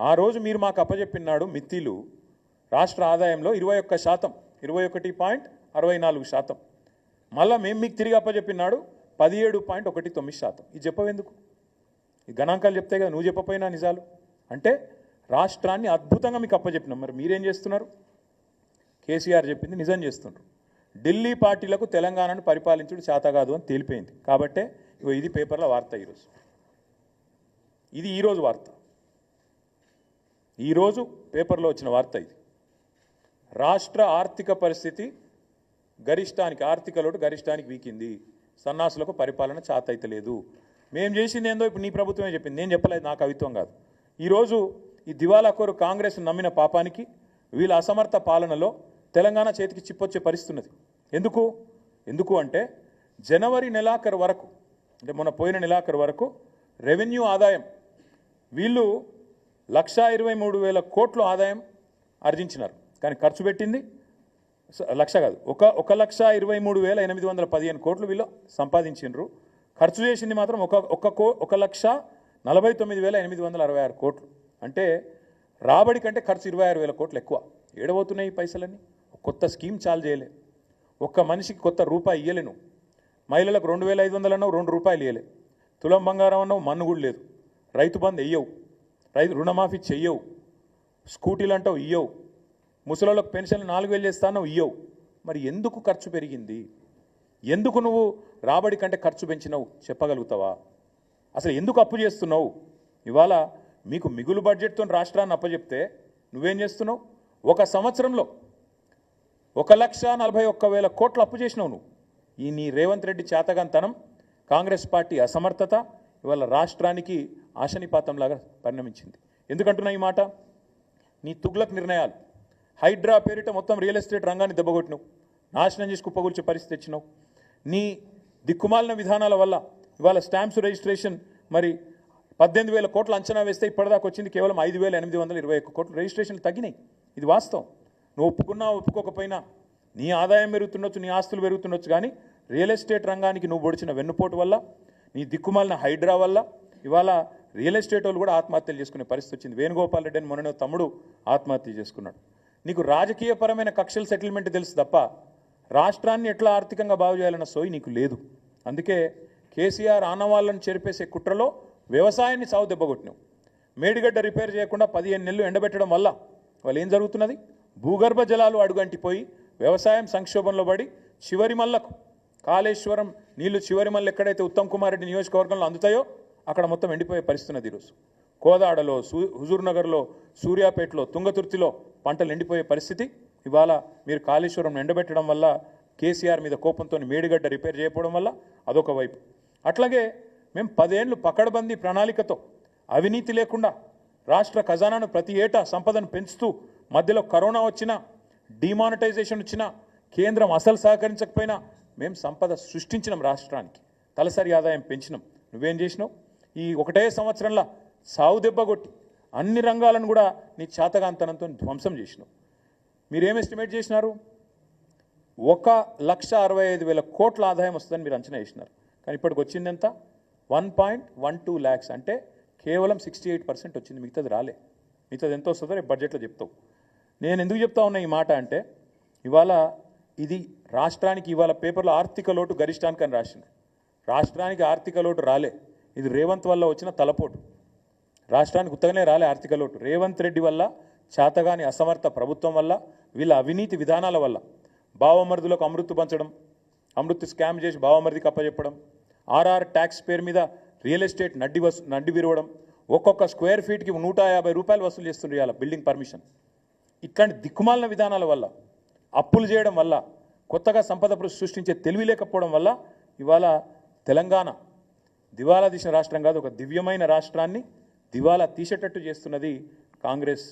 ఆ రోజు మీరు మాకు అప్పజెప్పినాడు మిత్తిలు రాష్ట్ర ఆదాయంలో 21%, 21.64%. మళ్ళీ మేము మీకు తిరిగి అప్పజెప్పినాడు 17.19%. ఇది చెప్పవెందుకు? ఈ గణాంకాలు చెప్తే కదా, నువ్వు చెప్పపోయినా నిజాలు. అంటే రాష్ట్రాన్ని అద్భుతంగా మీకు అప్పచెప్పినాం. మరి మీరేం చేస్తున్నారు? కేసీఆర్ చెప్పింది నిజం చేస్తున్నారు. ఢిల్లీ పార్టీలకు తెలంగాణను పరిపాలించుడు చేత కాదు అని తేలిపోయింది. కాబట్టే ఇది పేపర్లో వార్త ఈరోజు. ఇది ఈరోజు వార్త, ఈరోజు పేపర్లో వచ్చిన వార్త ఇది. రాష్ట్ర ఆర్థిక పరిస్థితి గరిష్టానికి, ఆర్థిక లోటు గరిష్టానికి వీకింది, సన్నాసులకు పరిపాలన చేత అయితే లేదు. మేము చేసింది ఏందో ఇప్పుడు నీ ప్రభుత్వమే చెప్పింది, నేను చెప్పలేదు, నా కవిత్వం కాదు. ఈరోజు ఈ దివాలాకోరు కాంగ్రెస్ నమ్మిన పాపానికి వీళ్ళ అసమర్థ పాలనలో తెలంగాణ చేతికి చిప్పొచ్చే పరిస్థితి ఉన్నది. ఎందుకు అంటే జనవరి నెలాఖరు వరకు, అంటే మొన్న పోయిన నెలాఖరు వరకు రెవెన్యూ ఆదాయం వీళ్ళు 1,23,000 కోట్లు ఆదాయం ఆర్జించినారు. కానీ ఖర్చు పెట్టింది లక్ష కాదు, 1,23,815 కోట్లు వీళ్ళు సంపాదించినారు. ఖర్చు చేసింది మాత్రం 1,49,866 కోట్లు. అంటే రాబడి కంటే ఖర్చు 26,000 కోట్లు ఎక్కువ. ఏడబోతున్నాయి ఈ పైసలన్నీ? కొత్త స్కీమ్ చాలు చేయలే, ఒక్క మనిషికి కొత్త రూపాయి ఇయ్యలేను. మహిళలకు 2,500 అన్నావు, 2 రూపాయలు ఇయ్యలే. తులం బంగారం అన్నావు, మన్ను కూడా లేదు. రైతు బంధు వెయ్యవు, రైతు రుణమాఫీ చెయ్యవు, స్కూటీలు అంటావు ఇయ్యవు, ముసలోళ్ళకు పెన్షన్లు 4,000 చేస్తానో ఇయ్యవు. మరి ఎందుకు ఖర్చు పెరిగింది? ఎందుకు నువ్వు రాబడి కంటే ఖర్చు పెంచినావు చెప్పగలుగుతావా? అసలు ఎందుకు అప్పు చేస్తున్నావు? ఇవాళ మీకు మిగులు బడ్జెట్తో రాష్ట్రాన్ని అప్పచెప్తే నువ్వేం చేస్తున్నావు? ఒక సంవత్సరంలో 1,41,000 కోట్లు అప్పు చేసినావు నువ్వు. ఈ నీ రేవంత్ రెడ్డి చేతగాంతనం, కాంగ్రెస్ పార్టీ అసమర్థత ఇవాళ రాష్ట్రానికి ఆశనిపాతంలాగా పరిణమించింది. ఎందుకంటున్నా ఈ మాట? నీ తుగ్లక్ నిర్ణయాలు, హైడ్రా పేరిట మొత్తం రియల్ ఎస్టేట్ రంగాన్ని దెబ్బగొట్టినావు, నాశనం చేసి కుప్పగూల్చే పరిస్థితి తెచ్చినావు. నీ దిక్కుమాలిన విధానాల వల్ల ఇవాళ స్టాంప్స్ రిజిస్ట్రేషన్ మరి 18,000 కోట్లు అంచనా వేస్తే ఇప్పటిదాకా వచ్చింది కేవలం 5,821 కోట్లు రిజిస్ట్రేషన్లు తగ్గినాయి. ఇది వాస్తవం. నువ్వు ఒప్పుకున్నా ఒప్పుకోకపోయినా నీ ఆదాయం పెరుగుతుండొచ్చు, నీ ఆస్తులు పెరుగుతుండొచ్చు, కానీ రియల్ ఎస్టేట్ రంగానికి నువ్వు పొడిచిన వెన్నుపోటు వల్ల, నీ దిక్కుమాలిన హైడ్రా వల్ల ఇవాళ రియల్ ఎస్టేట్ వాళ్ళు కూడా ఆత్మహత్యలు చేసుకునే పరిస్థితి వచ్చింది. వేణుగోపాల్ రెడ్డి అని మొన్న తమ్ముడు ఆత్మహత్య చేసుకున్నాడు. నీకు రాజకీయపరమైన కక్షల సెటిల్మెంట్ తెలుసు తప్ప రాష్ట్రాన్ని ఎట్లా ఆర్థికంగా బాగు చేయాలన్న సోయి నీకు లేదు. అందుకే కేసీఆర్ ఆనవాళ్లను చెరిపేసే కుట్రలో వ్యవసాయాన్ని సాగు దెబ్బగొట్టినావు. మేడిగడ్డ రిపేర్ చేయకుండా 15 నెలలు ఎండబెట్టడం వల్ల వాళ్ళు ఏం జరుగుతున్నది? భూగర్భ జలాలు అడుగంటిపోయి వ్యవసాయం సంక్షోభంలో పడి చివరి మల్లకు కాళేశ్వరం నీళ్లు చివరి మల్ల ఎక్కడైతే ఉత్తమ్ కుమార్ రెడ్డి నియోజకవర్గంలో అందుతాయో అక్కడ మొత్తం ఎండిపోయే పరిస్థితి ఉన్నది. ఈరోజు కోదాడలో, హుజూర్నగర్లో, సూర్యాపేటలో, తుంగతుర్తిలో పంటలు ఎండిపోయే పరిస్థితి. ఇవాళ మీరు కాళేశ్వరం ఎండబెట్టడం వల్ల, కేసీఆర్ మీద కోపంతో మేడిగడ్డ రిపేర్ చేయకపోవడం వల్ల అదొక వైపు. అట్లాగే మేము 10 ఏళ్ళు పకడ్బందీ ప్రణాళికతో అవినీతి లేకుండా రాష్ట్ర ఖజానాను ప్రతి ఏటా సంపదను పెంచుతూ, మధ్యలో కరోనా వచ్చినా, డిమానిటైజేషన్ వచ్చినా, కేంద్రం అసలు సహకరించకపోయినా మేము సంపద సృష్టించినాం, రాష్ట్రానికి తలసరి ఆదాయం పెంచినాం. నువ్వేం చేసినావు? ఈ ఒకటే సంవత్సరంలో సావు దెబ్బ కొట్టి అన్ని రంగాలను కూడా నీ చేతగాంతనంతో ధ్వంసం చేసినావు. మీరేం ఎస్టిమేట్ చేసినారు? 1,65,000 కోట్ల ఆదాయం వస్తుందని మీరు అంచనా వేసినారు. కానీ ఇప్పటికి వచ్చింది ఎంత? 1.12 lakhs, అంటే కేవలం 68% వచ్చింది. మిగతాది రాలే. మిగతాది ఎంత వస్తుందో రేపు బడ్జెట్లో చెప్తావు. నేను ఎందుకు చెప్తా ఉన్నా ఈ మాట అంటే, ఇవాళ ఇది రాష్ట్రానికి ఇవాళ పేపర్లో ఆర్థిక లోటు గరిష్టానికి అని రాసింది. రాష్ట్రానికి ఆర్థిక లోటు రాలే, ఇది రేవంత్ వల్ల వచ్చిన తలపోటు. రాష్ట్రానికి ఉత్తగానే రాలే ఆర్థిక లోటు. రేవంత్ రెడ్డి వల్ల, చేతగాని అసమర్థ ప్రభుత్వం వల్ల, వీళ్ళ అవినీతి విధానాల వల్ల, బావమరుదులకు అమృత్ పంచడం, అమృత్ స్కామ్ చేసి బావమరిదికి అప్పచెప్పడం, ఆర్ఆర్ ట్యాక్స్ పేరు మీద రియల్ ఎస్టేట్ నడ్డి విరవడం, ఒక్కొక్క స్క్వేర్ ఫీట్కి 150 రూపాయలు వసూలు చేస్తుండ్రు ఇవాళ బిల్డింగ్ పర్మిషన్. ఇట్లాంటి దిక్కుమాలిన విధానాల వల్ల, అప్పులు చేయడం వల్ల, కొత్తగా సంపద సృష్టించే తెలివి లేకపోవడం వల్ల ఇవాళ తెలంగాణ దివాలా తీసిన రాష్ట్రం కాదు, ఒక దివ్యమైన రాష్ట్రాన్ని దివాలా తీసేటట్టు చేస్తున్నది కాంగ్రెస్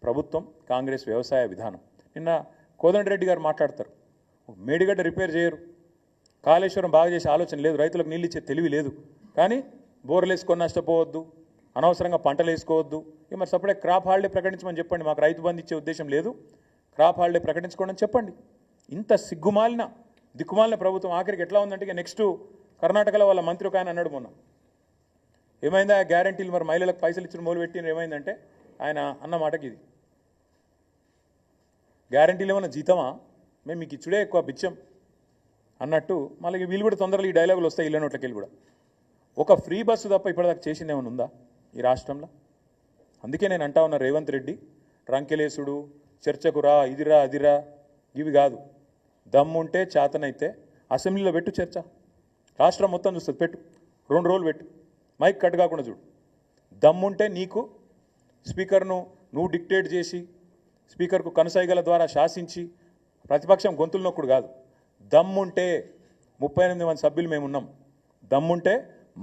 ప్రభుత్వం, కాంగ్రెస్ వ్యవసాయ విధానం. నిన్న కోదండరెడ్డి గారు మాట్లాడతారు, మేడిగడ్డ రిపేర్ చేయరు, కాళేశ్వరం బాగా చేసే ఆలోచన లేదు, రైతులకు నీళ్ళు ఇచ్చే తెలివి లేదు, కానీ బోర్లు వేసుకొని నష్టపోవద్దు, అనవసరంగా పంటలు వేసుకోవద్దు. మరి సపడే క్రాప్ హాలిడే ప్రకటించమని చెప్పండి, మాకు రైతు బంధు ఇచ్చే ఉద్దేశం లేదు, క్రాప్ హాలిడే ప్రకటించుకోండి అని చెప్పండి. ఇంత సిగ్గుమాలిన దిక్కుమాలిన ప్రభుత్వం ఆఖరికి ఎట్లా ఉందంటే, ఇక నెక్స్ట్ కర్ణాటకలో వాళ్ళ మంత్రి ఒక ఆయన అన్నాడు మొన్న, ఏమైందా గ్యారంటీలు మరి మహిళలకు పైసలు ఇచ్చిన మొదలు పెట్టిన ఏమైందంటే ఆయన అన్న మాటకి ఇది, గ్యారంటీలు ఏమన్నా జీతమా, మేము మీకు ఇచ్చుడే ఎక్కువ బిచ్చం అన్నట్టు. మళ్ళీ వీళ్ళు కూడా తొందరలో ఈ డైలాగులు వస్తాయి ఇళ్ళ నోట్లకి వెళ్ళి కూడా. ఒక ఫ్రీ బస్సు తప్ప ఇప్పటిదాకా చేసింది ఏమైనా ఉందా ఈ రాష్ట్రంలో? అందుకే నేను అంటా ఉన్నా, రేవంత్ రెడ్డి రంకెలేసుడు, చర్చకు రా, ఇదిరా అదిరా ఇవి కాదు, దమ్ముంటే చేతనైతే అసెంబ్లీలో పెట్టు చర్చ, రాష్ట్రం మొత్తం చూస్తుంది, పెట్టు, 2 రోజులు పెట్టు, మైక్ కట్ కాకుండా చూడు. దమ్ముంటే నీకు స్పీకర్ను నువ్వు డిక్టేట్ చేసి స్పీకర్కు కనుసైగల ద్వారా శాసించి ప్రతిపక్షం గొంతులు నొక్కుడు కాదు. దమ్ముంటే 38 మంది సభ్యులు మేమున్నాం, దమ్ముంటే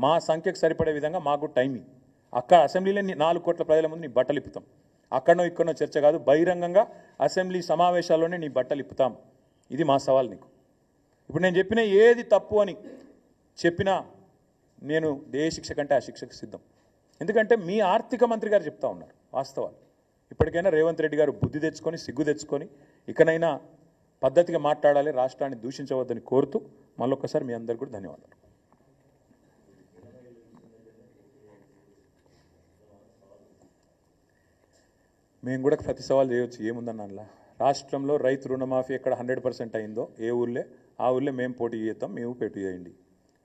మా సంఖ్యకు సరిపడే విధంగా మాకు టైమింగ్, అక్కడ అసెంబ్లీలో 4 కోట్ల ప్రజల ముందు నీ బట్టలు ఇప్పుతాం, అక్కడనో ఇక్కడనో చర్చ కాదు, బహిరంగంగా అసెంబ్లీ సమావేశాల్లోనే నీ బట్టలు ఇప్పుతాం. ఇది మా సవాల్ నీకు. ఇప్పుడు నేను చెప్పిన ఏది తప్పు అని చెప్పినా నేను ఏ శిక్ష కంటే ఆ శిక్షకు సిద్ధం. ఎందుకంటే మీ ఆర్థిక మంత్రి గారు చెప్తా ఉన్నారు వాస్తవాలు. ఇప్పటికైనా రేవంత్ రెడ్డి గారు బుద్ధి తెచ్చుకొని, సిగ్గు తెచ్చుకొని ఇకనైనా పద్ధతిగా మాట్లాడాలి, రాష్ట్రాన్ని దూషించవద్దని కోరుతూ మళ్ళొక్కసారి మీ అందరికీ కూడా ధన్యవాదాలు. మేము కూడా ప్రతి సవాల్ చేయవచ్చు, ఏముందన్న అందులో. రాష్ట్రంలో రైతు రుణమాఫీ ఎక్కడ 100% అయిందో ఏ ఊళ్ళే ఆ ఊళ్ళే మేము పోటీ చేద్దాం, మేము పోటీ చేయండి.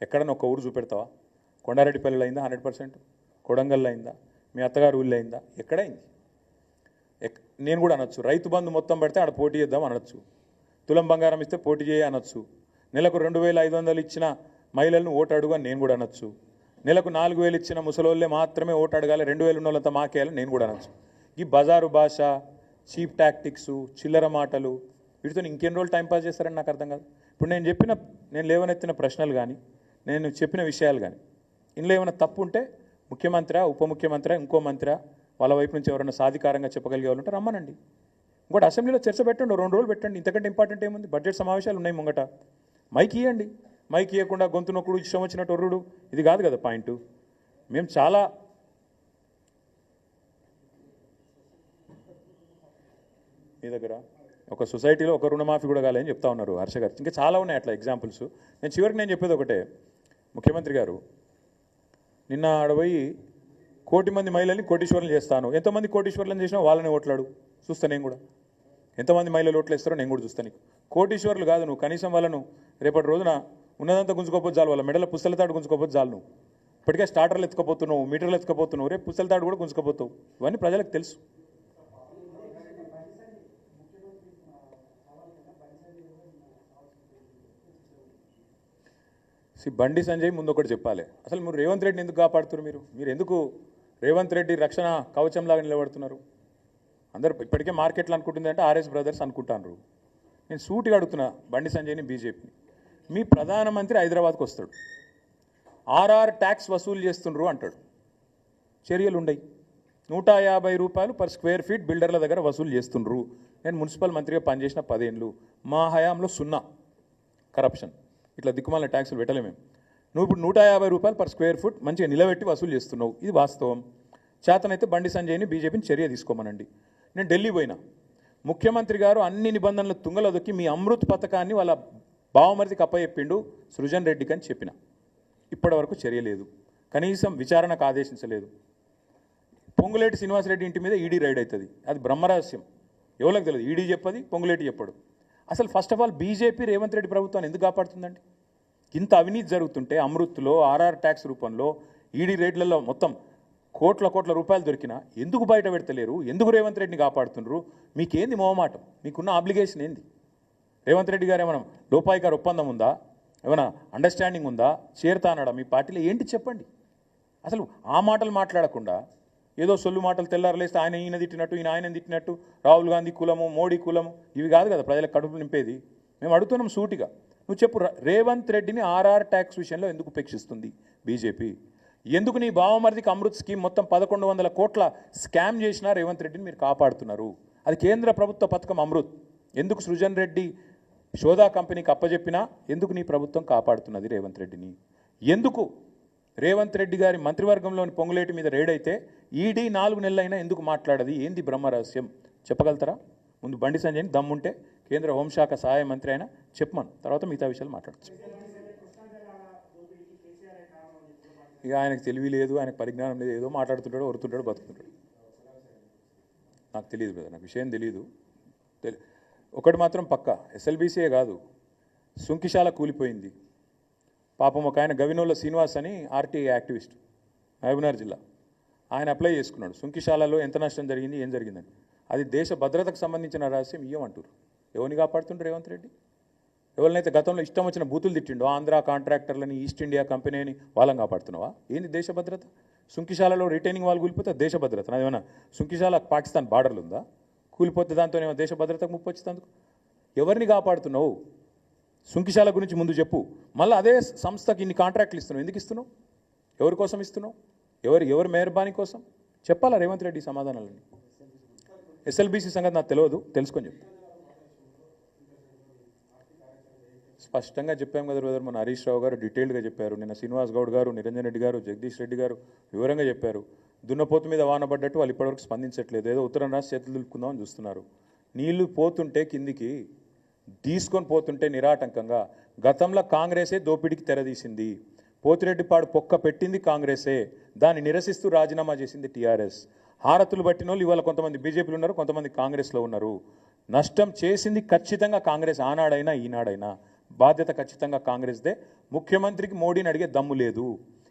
ఎక్కడన్నా ఒక ఊరు చూపెడతావా? కొండారెడ్డిపల్లిలో అయిందా 100%? కొడంగల్లో అయిందా? మీ అత్తగారు ఊళ్ళో అయిందా? ఎక్కడైంది? నేను కూడా అనొచ్చు, రైతు బంధు మొత్తం పడితే ఆడ పోటీ చేద్దాం అనొచ్చు, తులం బంగారం ఇస్తే పోటీ చేయ అనొచ్చు, నెలకు 2500 ఇచ్చిన మహిళలను ఓటు అడుగు అని నేను కూడా అనొచ్చు, నెలకు 4000 ఇచ్చిన ముసలోళ్ళే మాత్రమే ఓటు అడగాలి, 2000 ఉన్నోళ్ళంతా మాకేయాలని నేను కూడా అనొచ్చు. ఈ బజారు భాష, చీప్ టాక్టిక్స్, చిల్లర మాటలు, వీటితో ఇంకెన్ని రోజులు టైంపాస్ చేస్తారని నాకు అర్థం కాదు. ఇప్పుడు నేను లేవనెత్తిన ప్రశ్నలు కానీ, నేను చెప్పిన విషయాలు కానీ ఇందులో ఏమైనా తప్పు ఉంటే ముఖ్యమంత్రి, ఉప ముఖ్యమంత్రి, ఇంకో మంత్రి వాళ్ళ వైపు నుంచి ఎవరైనా సాధికారంగా చెప్పగలిగే వాళ్ళు ఉంటే రమ్మనండి. ఇంకోటి అసెంబ్లీలో చర్చ పెట్టండి, 2 రోజులు పెట్టండి. ఇంతకంటే ఇంపార్టెంట్ ఏముంది? బడ్జెట్ సమావేశాలు ఉన్నాయి ముంగట, మైక్ ఇవ్వండి. మైక్ ఇవ్వకుండా గొంతు నొక్కుడు, ఇష్టం వచ్చినట్టు ఒర్రుడు, ఇది కాదు కదా పాయింట్. మేము చాలా మీ దగ్గర ఒక సొసైటీలో ఒక రుణమాఫీ కూడా కాలేదని చెప్తా ఉన్నారు హర్ష గారు. ఇంకా చాలా ఉన్నాయి అట్లా ఎగ్జాంపుల్స్. నేను చెప్పేది ఒకటే, ముఖ్యమంత్రి గారు నిన్న ఆడపోయి 1 కోటి మంది మహిళల్ని కోటీశ్వరులు చేస్తాను, ఎంతమంది కోటీశ్వరులను చేసినా వాళ్ళని ఓట్లాడు చూస్తా, నేను కూడా ఎంతమంది మహిళలు ఓట్లు వేస్తారో నేను కూడా చూస్తాను. కోటీశ్వరులు కాదు నువ్వు, కనీసం వాళ్ళను రేపటి రోజున ఉన్నదంతా గుంజుకోపోతే చాలు, వాళ్ళ మెడల పుస్తలతాడు గుంజుకోపోతే చాలు. నువ్వు ఇప్పటికే స్టార్టర్లు ఎత్తుకపోతున్నావు, మీటర్లు ఎత్తుకపోతున్నావు, రేపు పుస్తలతాడు కూడా గుంజుకోపోతావు. ఇవన్నీ ప్రజలకు తెలుసు. బండి సంజయ్ ముందు ఒకటి చెప్పాలి, అసలు మీరు రేవంత్ రెడ్డిని ఎందుకు కాపాడుతున్నారు? మీరు ఎందుకు రేవంత్ రెడ్డి రక్షణ కవచంలాగా నిలబడుతున్నారు? అందరూ ఇప్పటికే మార్కెట్లో అనుకుంటుంది అంటే ఆర్ఎస్ బ్రదర్స్ అనుకుంటారు. నేను సూటిగా అడుగుతున్నా బండి సంజయ్ని, బీజేపీని, మీ ప్రధానమంత్రి హైదరాబాద్కు వస్తాడు, ఆర్ఆర్ ట్యాక్స్ వసూలు చేస్తుండ్రు అంటాడు, చర్యలు ఉండయి, 150 రూపాయలు పర్ స్క్వేర్ ఫీట్ బిల్డర్ల దగ్గర వసూలు చేస్తుండ్రు. నేను మున్సిపల్ మంత్రిగా పనిచేసిన 10 ఏళ్ళు, మా హయాంలో 0 కరప్షన్, ఇట్లా దిక్కుమాలిన ట్యాక్సులు పెట్టలేము మేము. నువ్వు ఇప్పుడు 150 రూపాయలు పర్ స్క్వేర్ ఫుట్ మంచిగా నిలబెట్టి వసూలు చేస్తున్నావు, ఇది వాస్తవం. చేతనైతే బండి సంజయ్ని, బీజేపీని చర్య తీసుకోమనండి. నేను ఢిల్లీ పోయినా, ముఖ్యమంత్రి గారు అన్ని నిబంధనలు తుంగలో దొక్కి మీ అమృత్ పథకాన్ని వాళ్ళ బావమరిదికి అప్పచెప్పిండు సృజన్ రెడ్డికి అని చెప్పిన, ఇప్పటి వరకు చర్య లేదు, కనీసం విచారణకు ఆదేశించలేదు. పొంగులేటి శ్రీనివాసరెడ్డి ఇంటి మీద ఈడీ రైడ్ అవుతుంది, అది బ్రహ్మరహస్యం, ఎవరికి తెలియదు, ఈడీ చెప్పది, పొంగులేటి చెప్పడు. అసలు first of all BJP Revanth Reddy ప్రభుత్వాన్ని ఎందుకు కాపాడుతుందండి? ఇంత అవినీతి జరుగుతుంటే అమృత్లో, ఆర్ఆర్ ట్యాక్స్ రూపంలో, ఈడీ రేట్లలో మొత్తం కోట్ల రూపాయలు దొరికినా ఎందుకు బయట పెడతలేరు? ఎందుకు రేవంత్ రెడ్డిని కాపాడుతున్నారు? మీకేంది మొహమాటం? మీకున్న ఆబ్లిగేషన్ ఏంది? రేవంత్ రెడ్డి గారు ఏమైనా లోపాయికారు ఒప్పందం ఉందా? ఏమైనా అండర్స్టాండింగ్ ఉందా? చేరుతా అన్నాడా మీ పార్టీలో? ఏంటి చెప్పండి. అసలు ఆ మాటలు మాట్లాడకుండా ఏదో సొల్లు మాటలు తెల్లారలేస్తే ఈయన తిట్టినట్టు, ఆయన తిట్టినట్టు, రాహుల్ గాంధీ కులము, మోడీ కులము, ఇవి కాదు కదా ప్రజలకు కడుపు నింపేది. మేము అడుగుతున్నాం సూటిగా, నువ్వు చెప్పు, రేవంత్ రెడ్డిని ఆర్ఆర్ ట్యాక్స్ విషయంలో ఎందుకు ఉపేక్షిస్తుంది బీజేపీ? ఎందుకు నీ బావమరిదికి అమృత్ స్కీమ్ మొత్తం 1100 కోట్ల స్కామ్ చేసిన రేవంత్ రెడ్డిని మీరు కాపాడుతున్నారు? అది కేంద్ర ప్రభుత్వ పథకం అమృత్. ఎందుకు సృజన్ రెడ్డి షోదా కంపెనీకి అప్పజెప్పినా ఎందుకు నీ ప్రభుత్వం కాపాడుతున్నది రేవంత్ రెడ్డిని? ఎందుకు రేవంత్ రెడ్డి గారి మంత్రివర్గంలోని పొంగులేటి మీద రేడైతే ఈడీ 4 నెలలైనా ఎందుకు మాట్లాడది? ఏంది బ్రహ్మరహస్యం చెప్పగలుగుతారా? ముందు బండి సంజయ్ని దమ్ముంటే కేంద్ర హోంశాఖ సహాయ మంత్రి అయినా చెప్పమను, తర్వాత మిగతా విషయాలు మాట్లాడచ్చు. ఇక ఆయనకు తెలివి లేదు, ఆయనకు పరిజ్ఞానం లేదు, ఏదో మాట్లాడుతుంటాడు, వరుతుంటాడు, బతుకుతుంటాడు. నాకు తెలియదు కదా, నాకు విషయం తెలియదు. ఒకటి మాత్రం పక్క, ఎస్ఎల్బీసీయే కాదు, సుంకిశాల కూలిపోయింది. పాపం ఒక ఆయన గవినోళ్ళ శ్రీనివాస్ అని ఆర్టీఐ యాక్టివిస్ట్, మహబూబ్నగర్ జిల్లా, ఆయన అప్లై చేసుకున్నాడు. సుంకిశాలలో ఎంత నష్టం జరిగింది, ఏం జరిగిందని. అది దేశ భద్రతకు సంబంధించిన రహస్యం ఇయ్యమంటారు. ఎవరిని కాపాడుతుండ్రు రేవంత్ రెడ్డి? ఎవరినైతే గతంలో ఇష్టం వచ్చిన బూతులు తిట్టిండో, ఆంధ్ర కాంట్రాక్టర్లని, ఈస్ట్ ఇండియా కంపెనీని, వాళ్ళని కాపాడుతున్నావా? ఏంది దేశ భద్రత? సుంకిశాలలో రిటైనింగ్ వాళ్ళు కూలిపోతే దేశ భద్రత నాదేమన్నా? సుంకిశాల పాకిస్తాన్ బార్డర్లు ఉందా? కూలిపోతే దాంతో ఏమో దేశ భద్రతకు ముప్పు వచ్చేందుకు? ఎవరిని కాపాడుతున్నావు? సుంకిశాల గురించి ముందు చెప్పు. మళ్ళీ అదే సంస్థకి ఇన్ని కాంట్రాక్ట్లు ఇస్తున్నావు, ఎందుకు ఇస్తున్నావు? ఎవరి కోసం ఇస్తున్నావు? ఎవరి మెహర్బానీ కోసం? చెప్పాలా రేవంత్ రెడ్డి సమాధానాలని? ఎస్ఎల్బీసీ సంగతి నాకు తెలియదు, తెలుసుకొని చెప్పు. స్పష్టంగా చెప్పాము కదా బ్రదర్, మన హరీష్ రావు గారు డీటెయిల్డ్గా చెప్పారు, నిన్న శ్రీనివాస్ గౌడ్ గారు, నిరంజన్ రెడ్డి గారు, జగదీష్ రెడ్డి గారు వివరంగా చెప్పారు. దున్నపోతు మీద వాన పడ్డట్టు వాళ్ళు ఇప్పటివరకు స్పందించట్లేదు, ఏదో ఉత్తరం రాసి చేతులు దులుపుకుందామని చూస్తున్నారు. నీళ్లు పోతుంటే కిందికి తీసుకొని పోతుంటే నిరాటంకంగా, గతంలో కాంగ్రెసే దోపిడీకి తెరదీసింది, పోతిరెడ్డిపాడు పొక్క పెట్టింది కాంగ్రెసే, దాన్ని నిరసిస్తూ రాజీనామా చేసింది టీఆర్ఎస్. హారతులు పట్టిన వాళ్ళు ఇవాళ కొంతమంది బీజేపీలో ఉన్నారు, కొంతమంది కాంగ్రెస్లో ఉన్నారు. నష్టం చేసింది ఖచ్చితంగా కాంగ్రెస్, ఆనాడైనా ఈనాడైనా. బాధ్యత ఖచ్చితంగా కాంగ్రెస్దే. ముఖ్యమంత్రికి మోడీని అడిగే దమ్ము లేదు,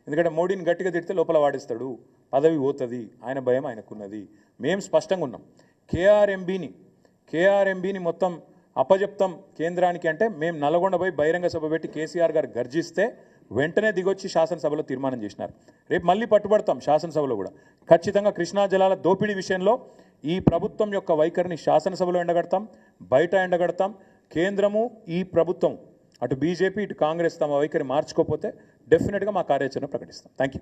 ఎందుకంటే మోడీని గట్టిగా తిడితే లోపల వాడిస్తాడు, పదవి పోతుంది, ఆయన భయం ఆయనకున్నది. మేము స్పష్టంగా ఉన్నాం. కేఆర్ఎంబీని మొత్తం అప్పజెప్తాం కేంద్రానికి అంటే, మేము నల్గొండ పోయి బహిరంగ సభ పెట్టి కేసీఆర్ గారు గర్జిస్తే వెంటనే దిగొచ్చి శాసనసభలో తీర్మానం చేసినారు. రేపు మళ్ళీ పట్టుబడతాం శాసనసభలో కూడా. ఖచ్చితంగా కృష్ణా జలాల దోపిడీ విషయంలో ఈ ప్రభుత్వం యొక్క వైఖరిని శాసనసభలో ఎండగడతాం, బయట ఎండగడతాం. కేంద్రము, ఈ ప్రభుత్వం, అటు బీజేపీ ఇటు కాంగ్రెస్ తమ వైఖరి మార్చుకోకపోతే డెఫినెట్గా మా కార్యాచరణ ప్రకటిస్తాం. Thank you.